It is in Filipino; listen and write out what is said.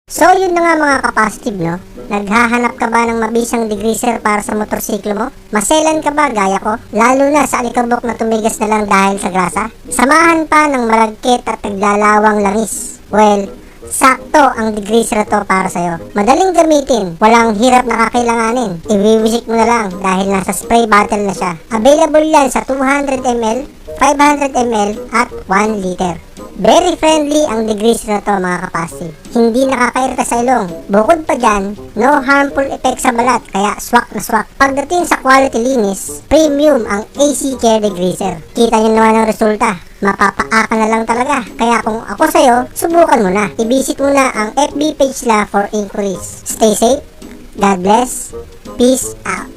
So yun na nga mga kapositive, no? Naghahanap ka ba ng mabisang degreaser para sa motorsiklo mo? Maselan ka ba gaya ko? Lalo na sa alikabok na tumigas na lang dahil sa grasa? Samahan pa ng malagkit at naglalawang langis. Well, sakto ang degreaser to para sa'yo. Madaling gamitin, walang hirap na kakailanganin. Iwiwisik mo na lang dahil nasa spray bottle na siya. Available yan sa 200 ml, 500 ml at 1 liter. Very friendly ang degreaser na to mga kapasitive. Hindi nakakairita sa ilong. Bukod pa dyan, no harmful effect sa balat, kaya swak na swak. Pagdating sa quality linis, premium ang AC Care degreaser. Kita nyo naman ang resulta. Mapapaaka na lang talaga. Kaya kung ako sa'yo, subukan mo na. I-visit mo na ang FB page nila for inquiries. Stay safe. God bless. Peace out.